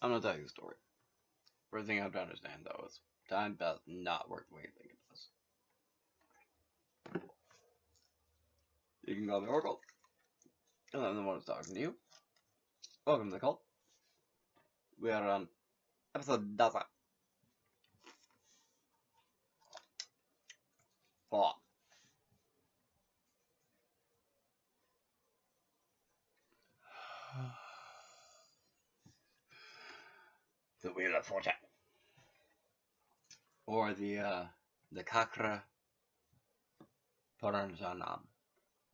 I'm gonna tell you a story. First thing you have to understand, though, is time does not work the way you think it does. You can call me Oracle, and I'm the one who's talking to you. Welcome to the cult. We are on episode Daza. 4. The Wheel of Fortune. Or the Chakrapurnarjanman.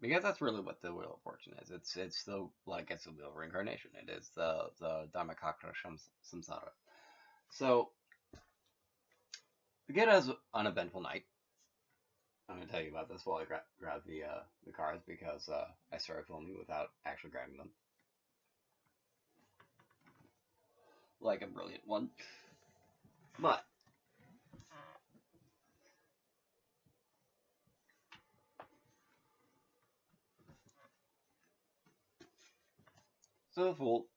Because that's really what the Wheel of Fortune is. It's the Wheel of Reincarnation. It is the Dharmakakra Samsara. So the kid has an uneventful night. I'm gonna tell you about this while I grab the cards because I started filming without actually grabbing them. Like a brilliant one. But so the fool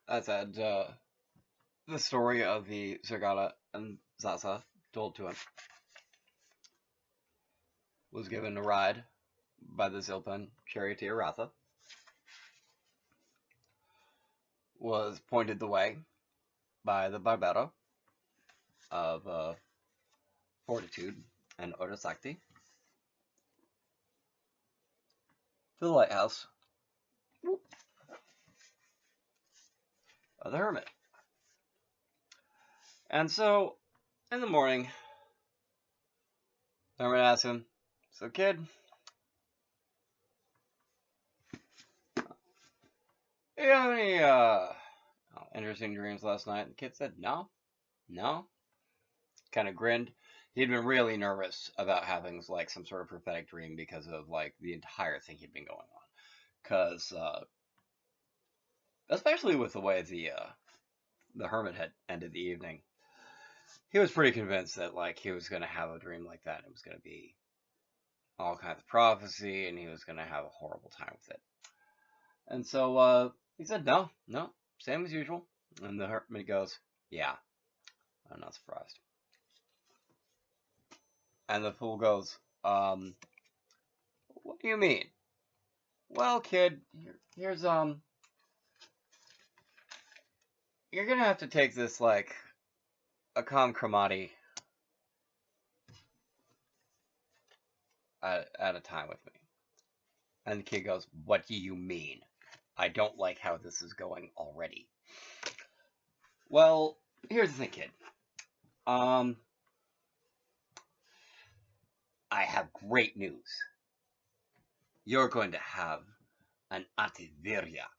I said the story of the Zergala and Zaza told to him was given a ride by the Zilpan charioteer Ratha, was pointed the way by the Barbero of Fortitude and Orasakti to the lighthouse of the Hermit. And so, in the morning, the Hermit asked him, "So, kid, do you have any interesting dreams last night?" And the kid said, No. Kind of grinned. He'd been really nervous about having like some sort of prophetic dream because of like the entire thing he'd been going on. Because especially with the way the Hermit had ended the evening, he was pretty convinced that like he was going to have a dream like that. And it was going to be all kinds of prophecy, and he was going to have a horrible time with it. And so he said, No, same as usual. And the Hermit goes, "Yeah, I'm not surprised." And the fool goes, "What do you mean?" "Well, kid, here's you're gonna have to take this like a Kramati at a time with me." And the kid goes, "What do you mean? I don't like how this is going already." "Well, here's the thing, kid. I have great news. You're going to have an antivirya."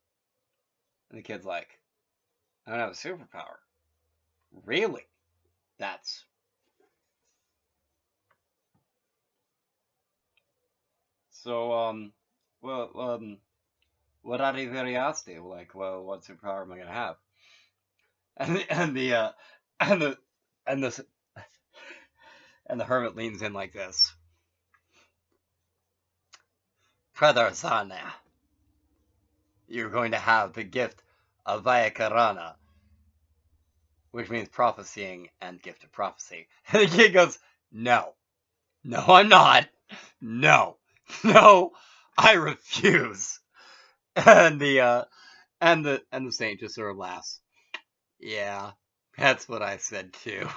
And the kid's like, "I don't have a superpower." "Really? That's..." So, what antiviryasti? Like, well, what superpower am I gonna have? And the and the and the and the Hermit leans in like this. "Pradarsana, you're going to have the gift of Vayakarana, which means prophesying and gift of prophecy." And the kid goes, No, I'm not. No, I refuse." And the saint just sort of laughs. "Yeah, that's what I said too."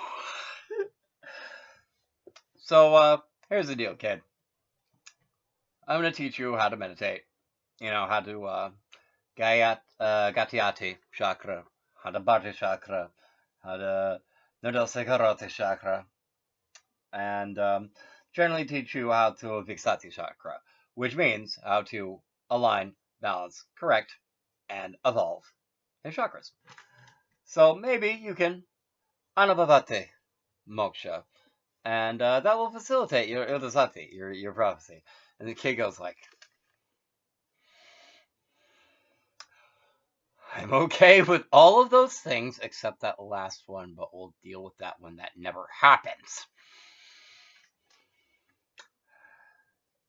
So here's the deal, kid. I'm gonna teach you how to meditate. You know how to Gatyati chakra, how to Bhati chakra, how to Nirdasakarati chakra, and generally teach you how to Viksati chakra, which means how to align, balance, correct, and evolve in chakras. So maybe you can Anabhavati moksha, and that will facilitate your Irdasati, your prophecy. And the kid goes like, "I'm okay with all of those things except that last one, but we'll deal with that when that never happens."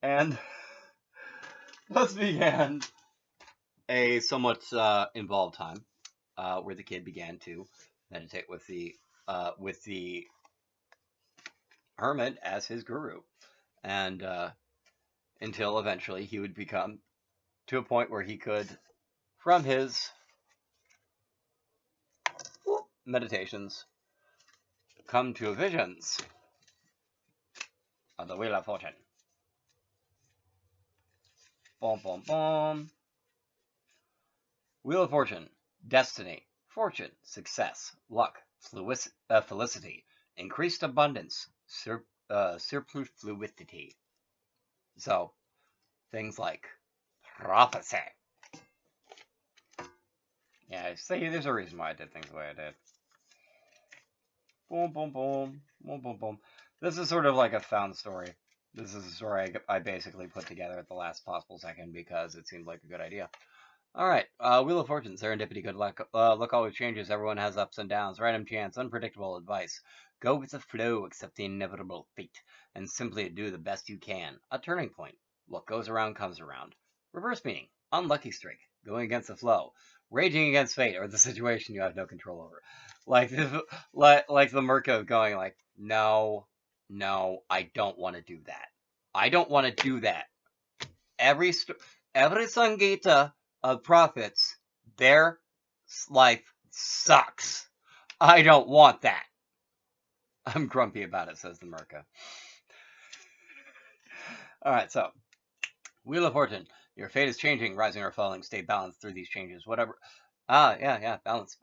And thus began a somewhat involved time where the kid began to meditate with the hermit as his guru, and until eventually he would become to a point where he could, from his meditations, come to visions of the Wheel of Fortune. Boom, boom, boom. Wheel of Fortune, destiny, fortune, success, luck, felicity, increased abundance, superfluidity. So, things like prophecy. Yeah, see, there's a reason why I did things the way I did. Boom, boom, boom, boom, boom, boom. This is sort of like a found story. This is a story I basically put together at the last possible second because it seemed like a good idea. All right, Wheel of Fortune, serendipity, good luck. Luck always changes. Everyone has ups and downs. Random chance, unpredictable advice. Go with the flow, accept the inevitable fate, and simply do the best you can. A turning point. What goes around comes around. Reverse meaning, unlucky streak, going against the flow, raging against fate or the situation you have no control over. Like like the Murko going like, no, I don't want to do that. I don't want to do that. Every Sangita of prophets, their life sucks. I don't want that. I'm grumpy about it, says the Merca. Alright, so, Wheel of Fortune. Your fate is changing, rising or falling. Stay balanced through these changes. Whatever. Yeah, balance.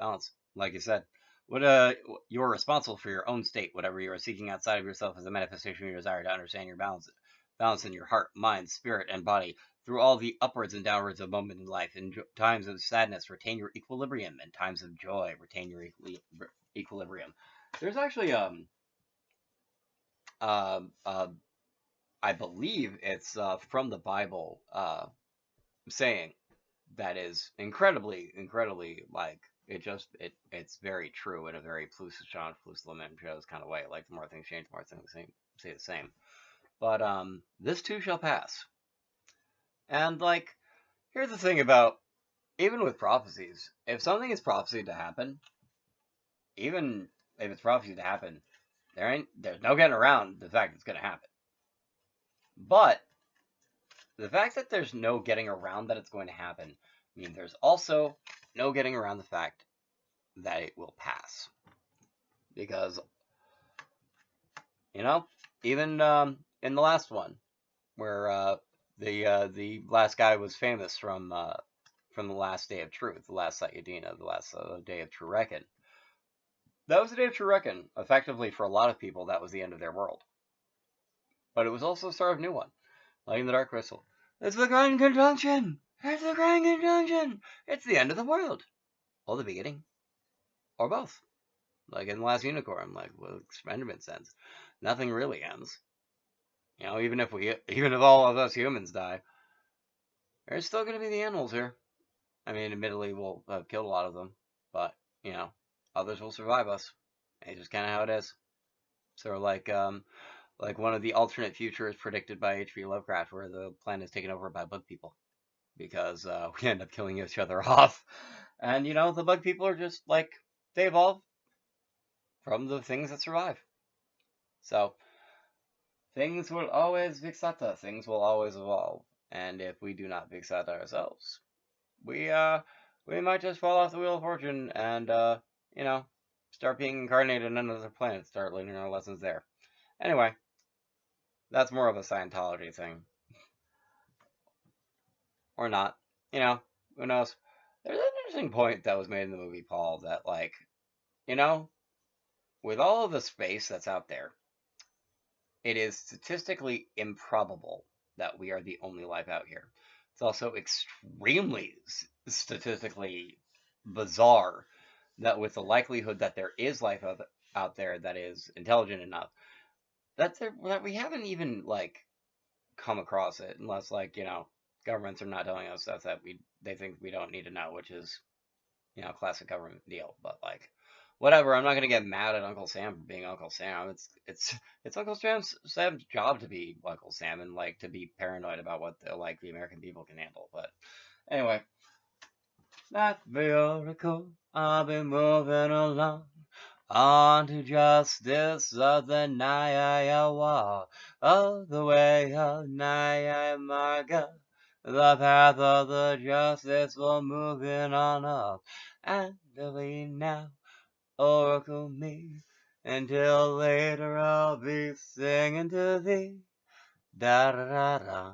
Like you said. You're responsible for your own state. Whatever you are seeking outside of yourself is a manifestation of your desire to understand your balance in your heart, mind, spirit, and body. Through all the upwards and downwards of moment in life, in times of sadness, retain your equilibrium. In times of joy, retain your equilibrium. There's actually uh, uh, I believe it's from the Bible saying that is incredibly like it's very true in a very plus lemon shows kind of way. Like the more things change, the more things stay the same. But this too shall pass. And like, here's the thing about even with prophecies, if something is prophesied to happen, even if it's prophesied to happen, there's no getting around the fact it's going to happen. But the fact that there's no getting around that it's going to happen means there's also no getting around the fact that it will pass. Because, even in the last one, where the last guy was famous from the last day of truth, the last Sayadina, the last day of true reckon. That was the day of true reckon. Effectively, for a lot of people, that was the end of their world. But it was also the start of a new one, like in the Dark Crystal. It's the Grand Conjunction! It's the Grand Conjunction! It's the end of the world! Or the beginning. Or both. Like in the last Unicorn, like what Experiment says. Nothing really ends. Even if all of us humans die, there's still going to be the animals here. I mean, admittedly, we'll have killed a lot of them, but others will survive us. It's just kind of how it is. So, like one of the alternate futures predicted by H.P. Lovecraft, where the planet is taken over by bug people because we end up killing each other off, and the bug people are just like they evolve from the things that survive. So things will always vixata. Things will always evolve, and if we do not vixata ourselves, we might just fall off the Wheel of Fortune and start being incarnated on another planet, start learning our lessons there. Anyway, that's more of a Scientology thing. Or not. Who knows? There's an interesting point that was made in the movie, Paul, that with all of the space that's out there, it is statistically improbable that we are the only life out here. It's also extremely statistically bizarre that with the likelihood that there is life out there that is intelligent enough, that we haven't even come across it, unless governments are not telling us stuff that they think we don't need to know, which is classic government deal. But whatever. I'm not gonna get mad at Uncle Sam for being Uncle Sam. It's Uncle Sam's job to be Uncle Sam and like to be paranoid about what the American people can handle. But anyway, that miracle. I've been moving along on to justice of the Naya of the way of Naya Marga. The path of the justice will moving on up, and we now oracle me, until later I'll be singing to thee. Da da da da.